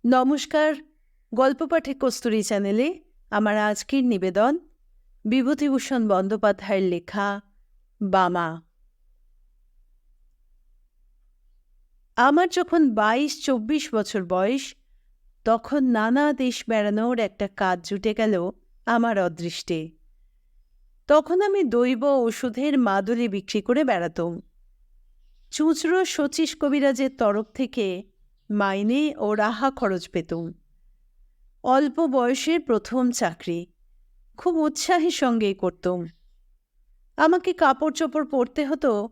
নমস্কার। গল্প পাঠে কস্তুরী চ্যানেলে আমার আজকের নিবেদন বিভূতিভূষণ বন্দ্যোপাধ্যায়ের লেখা বামা। আমার যখন ২২-২৪ বছর বয়স, তখন নানা দেশ বেড়ানোর একটা কাজ জুটে গেল আমার অদৃষ্টে। তখন আমি দৈব ওষুধের মাদুলি বিক্রি করে বেড়াতাম। চুঁচড়ো শচীশ কবিরাজের তরফ থেকে মাইনে ও রাহা খরচ পেতুম। অল্প বয়সের প্রথম চাকরি, খুব উৎসাহের সঙ্গেই করতুম। আমাকে কাপড় চোপড় পরতে হতো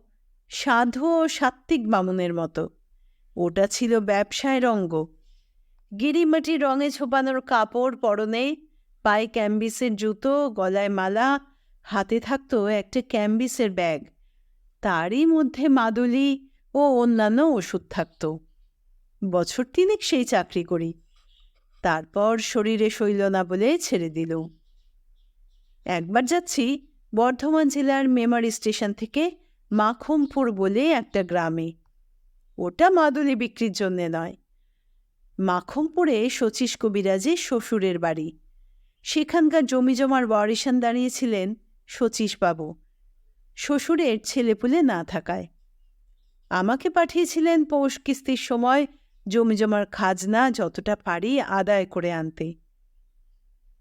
সাধু ও সাত্ত্বিক বামুনের মতো। ওটা ছিল ব্যবসায়ের অঙ্গ। গিরিমাটির রঙে ছোপানোর কাপড় পরনে, পায়ে ক্যাম্বিসের জুতো, গলায় মালা, হাতে থাকতো একটা ক্যাম্বিসের ব্যাগ, তারই মধ্যে মাদুলি ও অন্যান্য ওষুধ থাকত। বছর তিনেক সেই চাকরি করি, তারপর শরীরে সইল না বলে ছেড়ে দিল। একবার যাচ্ছি বর্ধমান জেলার মেমারি স্টেশন থেকে মাখমপুর বলে একটা গ্রামে। ওটা মাদুলি বিক্রির জন্যে নয়। মাখমপুরে শচীশ কবিরাজের শ্বশুরের বাড়ি। সেখানকার জমিজমার ওয়ারিশান দাঁড়িয়েছিলেন শচীশবাবু, শ্বশুরের ছেলেপুলে না থাকায়। আমাকে পাঠিয়েছিলেন পৌষ কিস্তির সময় জমিজমার খাজনা যতটা পারি আদায় করে আনতে।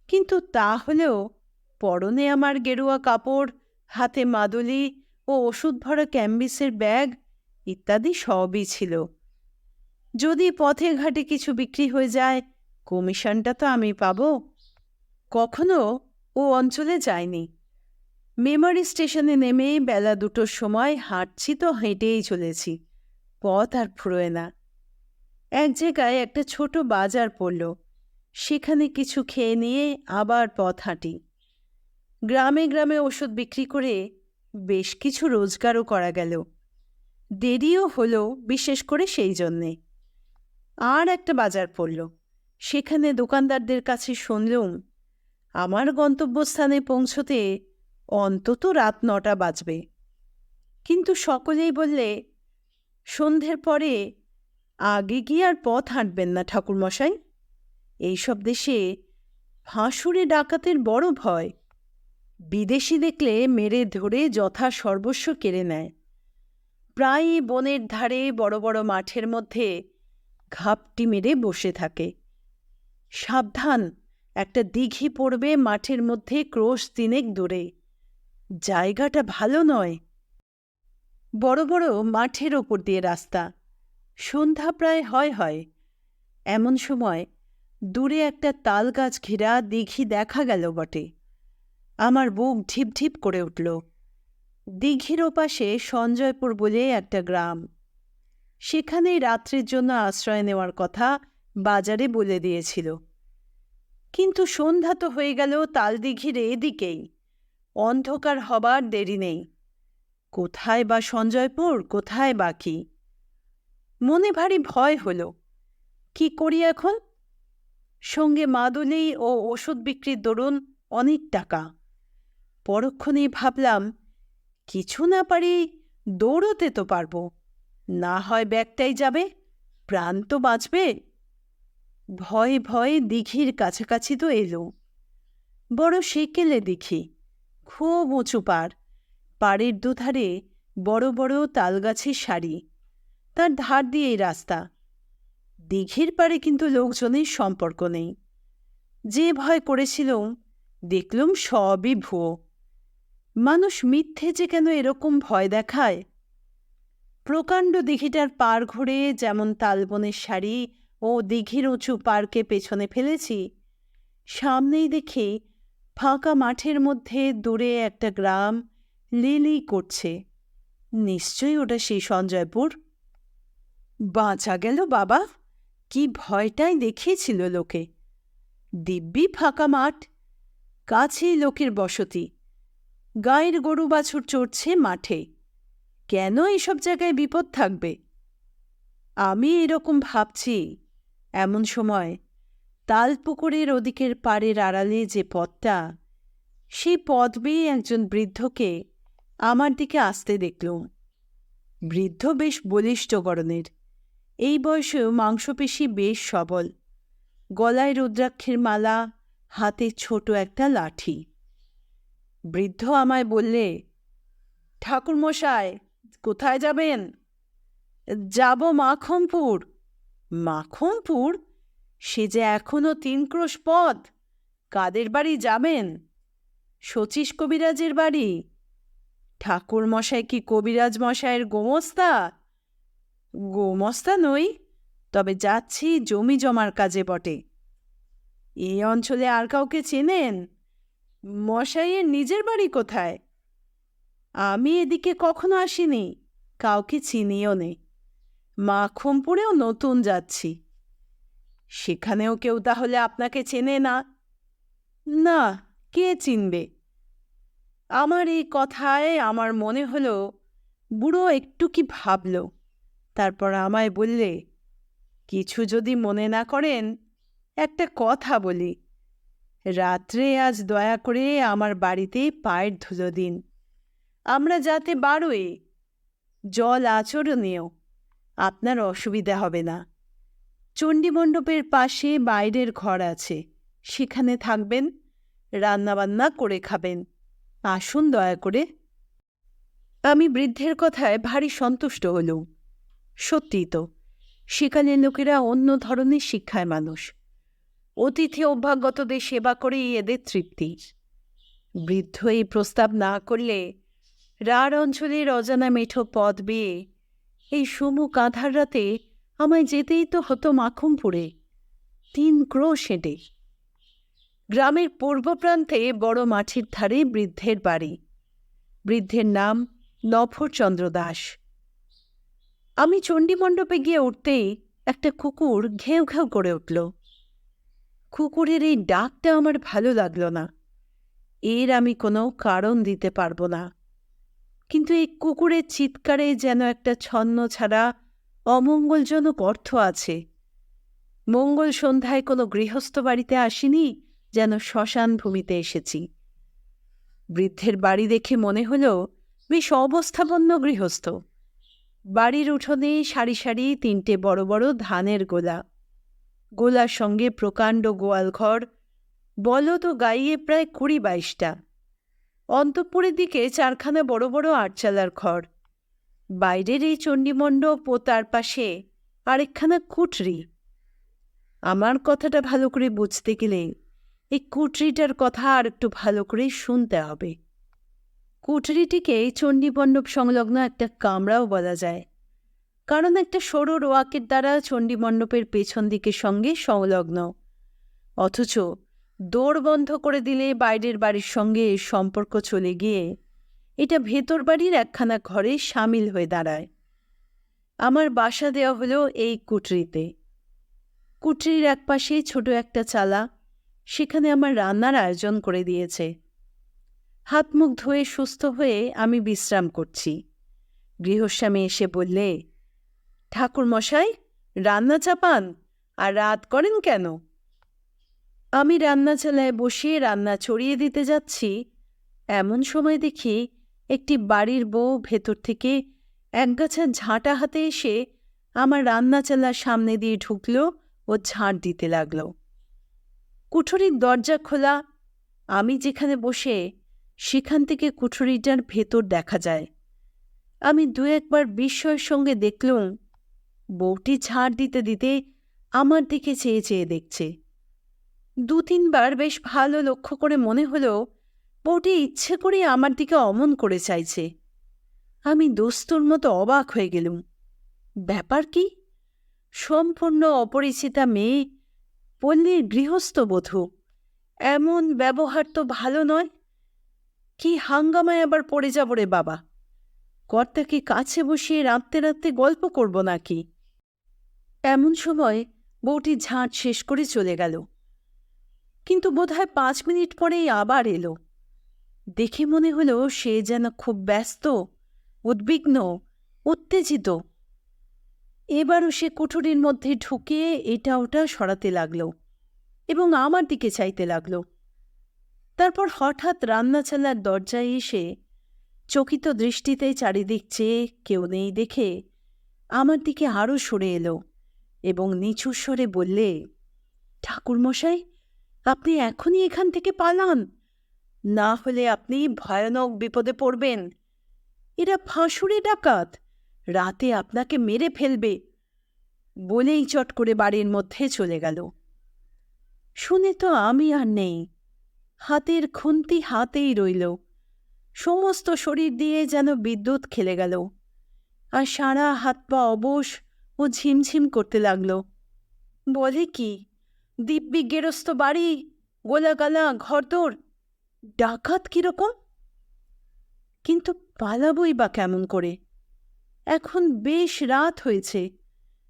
কিন্তু তা হলেও পরনে আমার গেরুয়া কাপড়, হাতে মাদুলি ও ওষুধ ভরা ক্যাম্বিসের ব্যাগ ইত্যাদি সবই ছিল। যদি পথে ঘাটে কিছু বিক্রি হয়ে যায়, কমিশনটা তো আমি পাব। কখনো ও অঞ্চলে যায়নি। মেমারি স্টেশনে নেমে বেলা ২টোর সময় হাঁটছি তো হেঁটেই চলেছি, পথ আর ফুরোয় না। এক জায়গায় একটা ছোট বাজার পড়ল, সেখানে কিছু খেয়ে নিয়ে আবার পথ হাঁটি। গ্রামে গ্রামে ওষুধ বিক্রি করে বেশ কিছু রোজগারও করা গেল। দেরিও হলো বিশেষ করে সেই জন্যে। আর একটা বাজার পড়ল, সেখানে দোকানদারদের কাছে শুনলুম আমার গন্তব্যস্থানে পৌঁছতে অন্তত রাত ৯টা বাজবে। কিন্তু সকলেই বললে, সন্ধ্যের পরে আগে গিয়ে আর পথ হাঁটবেন না ঠাকুরমশাই। এইসব দেশে ফাঁসুরে ডাকাতের বড় ভয়। বিদেশি দেখলে মেরে ধরে যথা সর্বস্ব কেড়ে নেয়। প্রায়ই বনের ধারে বড় বড় মাঠের মধ্যে ঘাপটি মেরে বসে থাকে। সাবধান, একটা দিঘি পড়বে মাঠের মধ্যে ক্রোশ ৩ দূরে। জায়গাটা ভালো নয়। বড় বড় মাঠের ওপর দিয়ে রাস্তা। সন্ধ্যা প্রায় হয়। এমন সময় দূরে একটা তাল গাছ ঘেরা দিঘি দেখা গেল বটে। আমার বুক ঢিপ ঢিপ করে উঠল। দিঘির ওপাশে সঞ্জয়পুর বলে একটা গ্রাম। সেখানেই রাত্রির জন্য আশ্রয় নেওয়ার কথা বাজারে বলে দিয়েছিল। কিন্তু সন্ধ্যা তো হয়ে গেল তালদিঘির এদিকেই। অন্ধকার হবার দেরি নেই। কোথায় বা সঞ্জয়পুর, কোথায় বা কি? মনে ভারী ভয় হলো। কি করি এখন? সঙ্গে মাদুলি ও ওষুধ বিক্রির দরুন অনেক টাকা। পরক্ষণেই ভাবলাম, কিছু না পারি দৌড়তে তো পারব, না হয় ব্যাগটাই যাবে, প্রাণ তো বাঁচবে। ভয়ে ভয়ে দিঘির কাছাকাছি তো এলো। বড় সেকেলে দিঘি, খুব উঁচু পাড়। পাড়ের দুধারে বড় বড় তালগাছের সারি, তার ধার দিয়েই রাস্তা। দিঘির পাড়ে কিন্তু লোকজনের সম্পর্ক নেই। যে ভয় করেছিলুম, দেখলুম সবই ভুয়ো। মানুষ মিথ্যে যে কেন এরকম ভয় দেখায়? প্রকাণ্ড দিঘিটার পাড় ঘুরে যেমন তালবনের সারি ও দিঘির উঁচু পাড়কে পেছনে ফেলেছি, সামনেই দেখি ফাঁকা মাঠের মধ্যে দূরে একটা গ্রাম লিলি করছে। নিশ্চয়ই ওটা সেই সঞ্জয়পুর। বাঁচা গেল বাবা! কি ভয়টাই দেখিয়েছিল লোকে। দিব্যি ফাঁকা মাঠ, কাছেই লোকের বসতি। গায়ের গরু বাছুর চড়ছে মাঠে। কেন এসব জায়গায় বিপদ থাকবে? আমি এরকম ভাবছি, এমন সময় তালপুকুরের ওদিকের পাড়ের আড়ালে যে পথটা, সেই পথ বেয়ে একজন বৃদ্ধকে আমার দিকে আসতে দেখলুম। বৃদ্ধ বেশ বলিষ্ঠ গড়নের, এই বয়সেও মাংসপেশি বেশ সবল। গলায় রুদ্রাক্ষের মালা, হাতে ছোট একটা লাঠি। বৃদ্ধ আমায় বললে, ঠাকুরমশাই, কোথায় যাবেন? যাব মাখনপুর। মাখনপুর? সে যে এখনো 3 ক্রোশ পথ। কাদের বাড়ি যাবেন? শচীশ কবিরাজের বাড়ি। ঠাকুরমশাই কি কবিরাজ মশাইয়ের গোমস্তা? গোমস্তা নই, তবে যাচ্ছি জমি জমার কাজে বটে। এই অঞ্চলে আর কাউকে চেনেন? মশাইয়ের নিজের বাড়ি কোথায়? আমি এদিকে কখনো আসিনি, কাউকে চিনিও নেই। মাখনপুরেও নতুন যাচ্ছি। সেখানেও কেউ তাহলে আপনাকে চেনে না? না, কে চিনবে? আমার এই কথায় আমার মনে হলো বুড়ো একটু কি ভাবল। তারপর আমায় বললে, কিছু যদি মনে না করেন, একটা কথা বলি। রাত্রে আজ দয়া করে আমার বাড়িতে পায়ের ধুলো দিন। আমরা যাতে বাড়োই, জল আচরণীয়, আপনার অসুবিধা হবে না। চণ্ডীমণ্ডপের পাশে বাইরের ঘর আছে, সেখানে থাকবেন, রান্নাবান্না করে খাবেন। আসুন দয়া করে। আমি বৃদ্ধের কথায় ভারী সন্তুষ্ট হলুম। সত্যিই তো, সেখানের লোকেরা অন্য ধরনের শিক্ষায় মানুষ। অতিথি অভ্যাগতদের সেবা করেই এদের তৃপ্তি। বৃদ্ধ এই প্রস্তাব না করলে রাঢ় অঞ্চলের অজানা মেঠো পথ বেয়ে এই সমু কাঁধার রাতে আমায় যেতেই তো হতো মাখনপুরে, 3 ক্রোশ হেঁটে। গ্রামের পূর্ব প্রান্তে বড় মাঠের ধারে বৃদ্ধের বাড়ি। বৃদ্ধের নাম নফরচন্দ্র দাস। আমি চণ্ডীমণ্ডপে গিয়ে উঠতেই একটা কুকুর ঘেউ ঘেউ করে উঠল। কুকুরের এই ডাকটা আমার ভালো লাগলো না। এর আমি কোনো কারণ দিতে পারবো না, কিন্তু এই কুকুরের চিৎকারে যেন একটা ছন্ন ছাড়া অমঙ্গলজনক অর্থ আছে। মঙ্গল সন্ধ্যায় কোনো গৃহস্থ বাড়িতে আসিনি, যেন শ্মশান ভূমিতে এসেছি। বৃদ্ধের বাড়ি দেখে মনে হলো বেশ অবস্থাপন্ন গৃহস্থ। বাড়ির উঠোনে সারি সারি 3টে বড় বড় ধানের গোলা, গোলার সঙ্গে প্রকাণ্ড গোয়ালঘর, বলদ ও গাইয়ে প্রায় 20-22টা। অন্তঃপুরের দিকে 4খানা বড় বড় আটচালার ঘর। বাইরের এই চণ্ডীমণ্ডপ ও তার পাশে আরেকখানা কুঠরি। আমার কথাটা ভালো করে বুঝতে গেলে এই কুঠরিটার কথা আর একটু ভালো করে শুনতে হবে। কুঠরিটিকে চণ্ডীমণ্ডপ সংলগ্ন একটা কামরাও বলা যায়, কারণ একটা সরু রোয়াকের দ্বারা চণ্ডীমণ্ডপের পেছন দিকের সঙ্গে সংলগ্ন। অথচ দৌড় বন্ধ করে দিলে বাইরের বাড়ির সঙ্গে এর সম্পর্ক চলে গিয়ে এটা ভেতর বাড়ির একখানা ঘরে সামিল হয়ে দাঁড়ায়। আমার বাসা দেওয়া হলো এই কুঠরিতে। কুঠরির একপাশে ছোট একটা চালা, সেখানে আমার রান্নার আয়োজন করে দিয়েছে। হাত মুখ ধুয়ে সুস্থ হয়ে আমি বিশ্রাম করছি। গৃহস্বামী এসে বললে, ঠাকুরমশাই, রান্না চাপান আর রাত করেন কেন? আমি রান্না চালায় বসে রান্না চড়িয়ে দিতে যাচ্ছি, এমন সময় দেখি একটি বাড়ির বউ ভেতর থেকে একগাছা ঝাঁটা হাতে এসে আমার রান্না চালার সামনে দিয়ে ঢুকল ও ঝাঁট দিতে লাগল। কুঠরির দরজা খোলা, আমি যেখানে বসে সেখান থেকে কুঠরিটার ভেতর দেখা যায়। আমি 2-1বার বিস্ময়ের সঙ্গে দেখলুম বউটি ঝাঁট দিতে দিতে আমার দিকে চেয়ে চেয়ে দেখছে। 2-3বার বেশ ভালো লক্ষ্য করে মনে হলো বউটি ইচ্ছে করে আমার দিকে অমন করে চাইছে। আমি দস্তুর মতো অবাক হয়ে গেলুম। ব্যাপার কি? সম্পূর্ণ অপরিচিতা মেয়ে, পল্লীর গৃহস্থ বধূ, এমন ব্যবহার তো ভালো নয়। কি হাঙ্গামায় আবার পড়ে যাব রে বাবা! কর্তাকে কাছে বসিয়ে রাঁধতে রাঁধতে গল্প করব নাকি? এমন সময় বউটি ঝাঁট শেষ করে চলে গেল, কিন্তু বোধহয় 5 মিনিট পরেই আবার এলো। দেখে মনে হলো সে যেন খুব ব্যস্ত, উদ্বিগ্ন, উত্তেজিত। এবারও সে কুঠুরির মধ্যে ঢুকে এটা ওটা সরাতে লাগল এবং আমার দিকে চাইতে লাগল। তারপর হঠাৎ রান্না চালার দরজায় এসে চকিত দৃষ্টিতে চারিদিক চেয়ে কেউ নেই দেখে আমার দিকে আরও সরে এলো এবং নিচু স্বরে বললে, ঠাকুরমশাই, আপনি এখনই এখান থেকে পালান, না হলে আপনি ভয়ানক বিপদে পড়বেন। এরা ফাঁসুড়ে ডাকাত, রাতে আপনাকে মেরে ফেলবে, বলেই চট করে বাড়ির মধ্যে চলে গেল। শুনে তো আমি আর নেই, হাতের খুন্তি হাতেই রইল, সমস্ত শরীর দিয়ে যেন বিদ্যুৎ খেলে গেল, আর সারা হাত পা অবশ ও ঝিমঝিম করতে লাগল। বলে কি, দিব্যি গেরস্ত বাড়ি, গোলাগালা ঘরদোর, ডাকাত কিরকম? কিন্তু পালাবই বা কেমন করে? এখন বেশ রাত হয়েছে,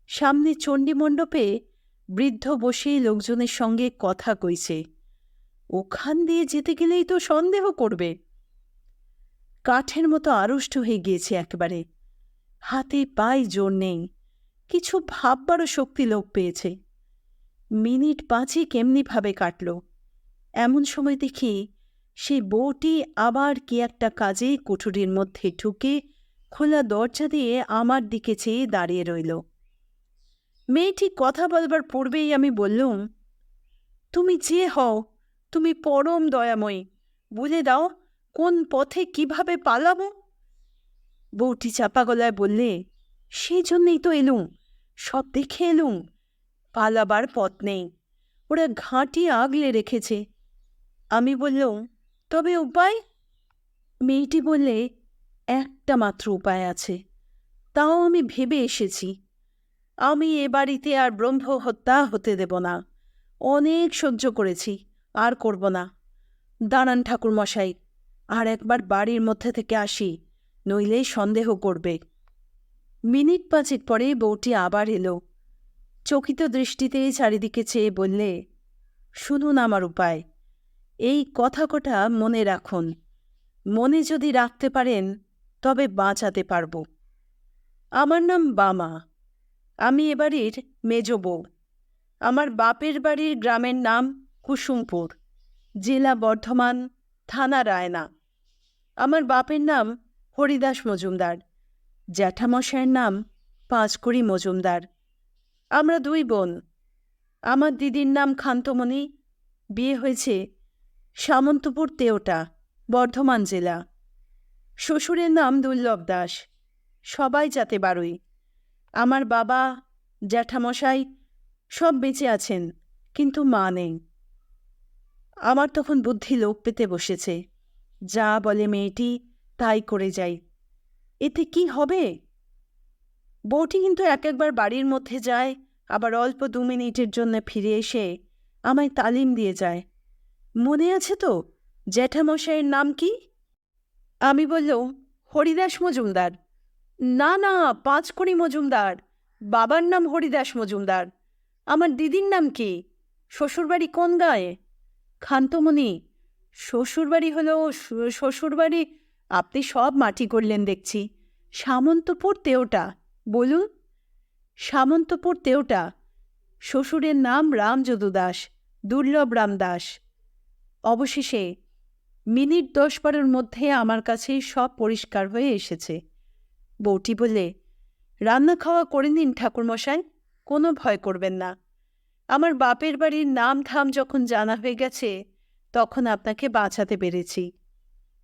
সামনে চণ্ডীমণ্ডপে বৃদ্ধ বসেই লোকজনের সঙ্গে কথা কইছে, ওখান দিয়ে যেতে গেলেই তো সন্দেহ করবে। কাঠের মতো আড়ষ্ট হয়ে গিয়েছে একেবারে, হাতে পায়ে জোর নেই, কিছু ভাববারও শক্তি লোপ পেয়েছে। মিনিট 5 কেমনিভাবে কাটল। এমন সময় দেখি সেই বউটি আবার কি একটা কাজে কুঠুরির মধ্যে ঢুকে খোলা দরজা দিয়ে আমার দিকে চেয়ে দাঁড়িয়ে রইল। মেয়েটি কথা বলবার পূর্বেই আমি বললুম, তুমি যে হও, তুমি পরম দয়াময়ী, বলে দাও কোন পথে কিভাবে পালাবো। বউটি চাপা গলায় বললে, সেই জন্যেই তো এলুম, সব দেখে এলুম, পালাবার পথ নেই, ওরা ঘাঁটি আগলে রেখেছে। আমি বললুম, তবে উপায়? মেয়েটি বললে, একটা মাত্র উপায় আছে, তাও আমি ভেবে এসেছি। আমি এ বাড়িতে আর ব্রহ্ম হত্যা হতে দেব না, অনেক সহ্য করেছি, আর করব না। দাঁড়ান ঠাকুরমশাই, আর একবার বাড়ির মধ্যে থেকে আসি, নইলে সন্দেহ করবে। মিনিট 5 পরে বউটি আবার এলো, চকিত দৃষ্টিতে চারিদিকে চেয়ে বললে, শুনুন আমার উপায়, এই কথা কটা মনে রাখুন, মনে যদি রাখতে পারেন তবে বাঁচাতে পারব। আমার নাম বামা, আমি এ বাড়ির মেজ বউ। আমার বাপের বাড়ির গ্রামের নাম কুসুমপুর, জেলা বর্ধমান, থানা রায়না। আমার বাপের নাম হরিদাস মজুমদার, জ্যাঠামশায়ের নাম পাঁচকড়ি মজুমদার। আমরা 2 বোন। আমার দিদির নাম খান্তমণি, বিয়ে হয়েছে সামন্তপুর তেওটা, বর্ধমান জেলা। শ্বশুরের নাম দুর্লভ দাস, সবাই যাতে 12। আমার বাবা, জ্যাঠামশাই সব বেঁচে আছেন, কিন্তু মা নেই। আমার তখন বুদ্ধি লোপ পেতে বসেছে, যা বলে মেয়েটি তাই করে যাই, এতে কি হবে? বউটি কিন্তু একবার বাড়ির মধ্যে যায়, আবার অল্প 2 মিনিটের জন্য ফিরে এসে আমায় তালিম দিয়ে যায়। মনে আছে তো জ্যাঠামশাইয়ের নাম কি? আমি বললুম, হরিদাস মজুমদার। না না, পাঁচকড়ি মজুমদার, বাবার নাম হরিদাস মজুমদার। আমার দিদির নাম কি? শ্বশুরবাড়ি কোন গায়ে? খান্তমণি, শ্বশুরবাড়ি হলো শ্বশুরবাড়ি। আপনি সব মাটি করলেন দেখছি। সামন্তপুর তেওটা। বলুন। সামন্তপুর তেওটা। শ্বশুরের নাম রামযদু দাস, দুর্লভ রাম দাস। অবশেষে মিনিট 10-12 মধ্যে আমার কাছে সব পরিষ্কার হয়ে এসেছে। বউটি বললে, রান্না খাওয়া করে নিন ঠাকুরমশাই, কোনো ভয় করবেন না। আমার বাপের বাড়ির নাম ধাম যখন জানা হয়ে গেছে, তখন আপনাকে বাঁচাতে পেরেছি।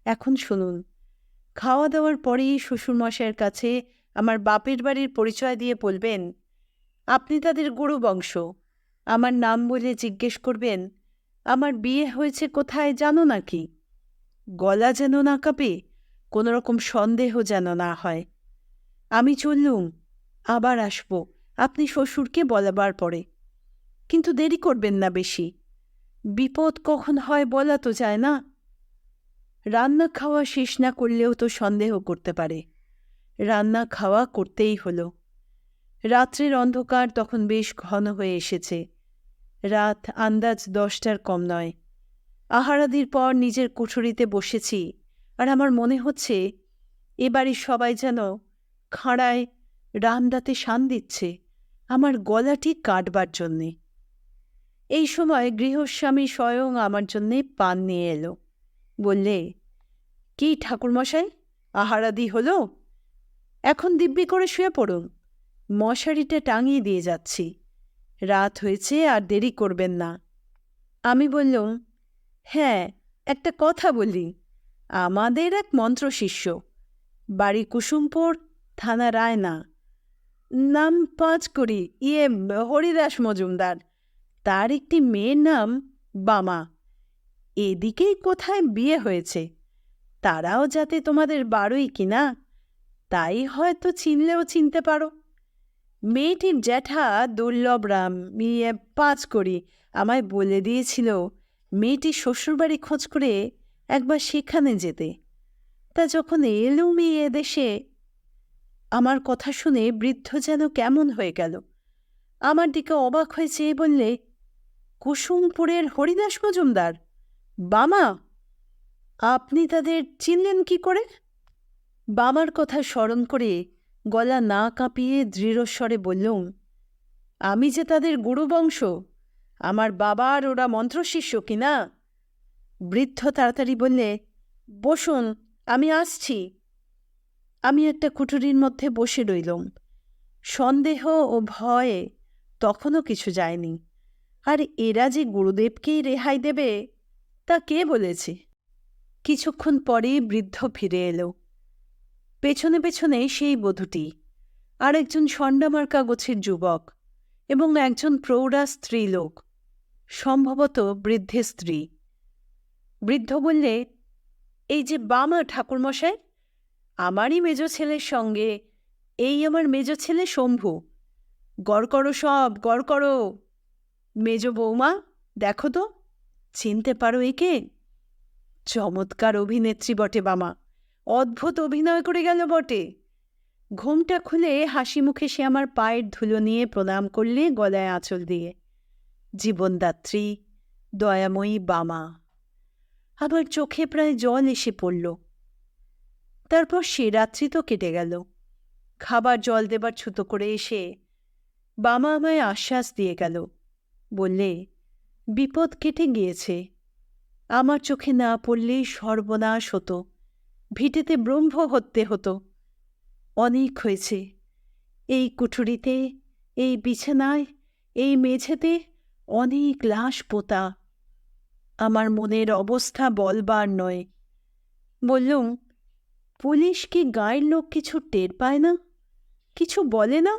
এখন শুনুন, খাওয়া দাওয়ার পরেই শ্বশুরমশাইয়ের কাছে আমার বাপের বাড়ির পরিচয় দিয়ে বলবেন, আপনি তাদের গুরু বংশ। আমার নাম বলে জিজ্ঞেস করবেন, আমার বিয়ে হয়েছে কোথায় জানো নাকি? গলা যেন না কাঁপে, কোনো রকম সন্দেহ যেন না হয়। আমি চললুম, আবার আসব আপনি শ্বশুরকে বলাবার পরে, কিন্তু দেরি করবেন না বেশি, বিপদ কখন হয় বলা তো যায় না। রান্না খাওয়া শেষ না করলেও তো সন্দেহ করতে পারে। রান্না খাওয়া করতেই হলো। রাত্রের অন্ধকার তখন বেশ ঘন হয়ে এসেছে। রাত আন্দাজ 10টার কম নয়। আহারাদির পর নিজের কুঠুরিতে বসেছি, আর আমার মনে হচ্ছে এ বাড়ির সবাই যেন খাঁড়ায় রান্দাতে শান দিচ্ছে আমার গলাটি কাটবার জন্যে। এই সময় গৃহস্বামী স্বয়ং আমার জন্যে পান নিয়ে এলো। বললে, কি ঠাকুরমশাই, আহারাদি হলো? এখন দিব্যি করে শুয়ে পড়ুন, মশারিটা টাঙিয়ে দিয়ে যাচ্ছি। রাত হয়েছে, আর দেরি করবেন না। আমি বললুম, হ্যাঁ, একটা কথা বলি। আমাদের এক মন্ত্রশিষ্য, বাড়ি কুসুমপুর, থানা রায়না, নাম পাঁচকড়ি, হরিদাস মজুমদার। তার একটি মেয়ের নাম বামা। এদিকেই কোথায় বিয়ে হয়েছে। তারাও যাতে তোমাদের বাড়ুই কিনা, তাই হয়তো চিনলেও চিনতে পারো। মেয়েটির জ্যাঠা দুর্লভরাম পাঁচকড়ি আমায় বলে দিয়েছিল মেয়েটির শ্বশুরবাড়ি খোঁজ করে একবার সেখানে যেতে। তা যখন এলুম এ দেশে। আমার কথা শুনে বৃদ্ধ যেন কেমন হয়ে গেল। আমার দিকে অবাক হয়ে চেয়ে বললে, কুসুমপুরের হরিদাস মজুমদার, বামা, আপনি তাদের চিনলেন কি করে? বামার কথা স্মরণ করে গলা না কাঁপিয়ে দৃঢ়স্বরে বললুম, আমি যে তাদের গুরুবংশ, আমার বাবার ওরা মন্ত্রশিষ্য কিনা। বৃদ্ধ তাড়াতাড়ি বললে, বসুন, আমি আসছি। আমি একটা কুঠুরির মধ্যে বসে রইলুম। সন্দেহ ও ভয়ে তখনও কিছু যায়নি। আর এরা যে গুরুদেবকেই রেহাই দেবে তা কে বলেছে? কিছুক্ষণ পরে বৃদ্ধ ফিরে এলো। পেছনে পেছনে সেই বধূটি, আর একজন স্বর্ণামার্কা গোছের যুবক এবং একজন প্রৌঢ়া স্ত্রীলোক, সম্ভবত বৃদ্ধের স্ত্রী। বৃদ্ধ বললে, এই যে বামা ঠাকুরমশাই, আমারই মেজ ছেলের সঙ্গে এই আমার মেজ ছেলে শম্ভু। গড় করো সব, গড় করো। মেজ বৌমা, দেখো তো, চিনতে পারো একে? চমৎকার অভিনেত্রী বটে বামা, অদ্ভুত অভিনয় করে গেল বটে। ঘোমটা খুলে হাসি মুখে সে আমার পায়ের ধুলো নিয়ে প্রণাম করলে গলায় আঁচল দিয়ে। জীবনদাত্রী, দয়াময়ী বামা। আবার চোখে প্রায় জল এসে পড়ল। তারপর সে রাত্রি তো কেটে গেল। খাবার জল দেবার ছুতো করে এসে বামা আমায় আশ্বাস দিয়ে গেল। বললে, বিপদ কেটে গিয়েছে। আমার চোখে না পড়লেই সর্বনাশ হতো, ভিটেতে ব্রহ্ম হত্যে হতো। অনেক হয়েছে। এই কুঠুরিতে, এই বিছানায়, এই মেঝেতে অনেক লাশ পোতা। আমার মনের অবস্থা বলবার নয়। বললুম, পুলিশ কি গায়ের লোক কিছু টের পায় না? কিছু বলে না?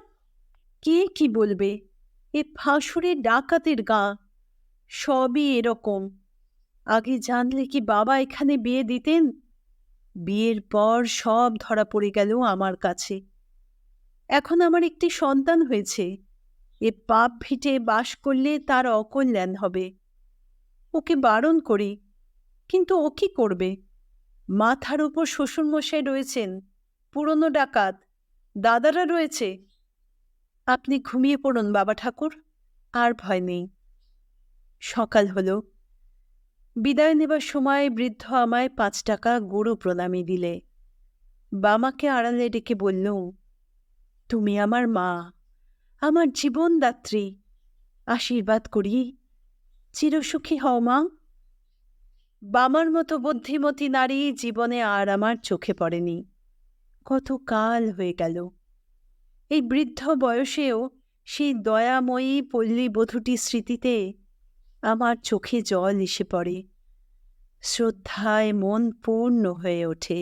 কে কি বলবে? এ ফাঁসুরে ডাকাতের গা, সবই এরকম। আগে জানলে কি বাবা এখানে বিয়ে দিতেন? বিয়ের পর সব ধরা পড়ে গেল আমার কাছে। এখন আমার একটি সন্তান হয়েছে। এ পাপ ভিটে বাস করলে তার অকল্যাণ হবে। ওকে বারণ করি, কিন্তু ও কি করবে? মাথার উপর শ্বশুরমশাই রয়েছেন, পুরনো ডাকাত, দাদারা রয়েছে। আপনি ঘুমিয়ে পড়ুন বাবা ঠাকুর, আর ভয় নেই। সকাল হল। বিদায় নেবার সময় বৃদ্ধ আমায় 5 টাকা গুরু প্রণামী দিলে। বামাকে আড়ালে ডেকে বললুম, তুমি আমার মা, আমার জীবনদাত্রী। আশীর্বাদ করি, চিরসুখী হও মা। বামার মতো বুদ্ধিমতী নারী জীবনে আর আমার চোখে পড়েনি। কত কাল হয়ে গেল। এই বৃদ্ধ বয়সেও সেই দয়াময়ী পল্লী বধূটির স্মৃতিতে আমার চোখে জল এসে পড়ে। শ্রদ্ধায় মন পূর্ণ হয়ে ওঠে।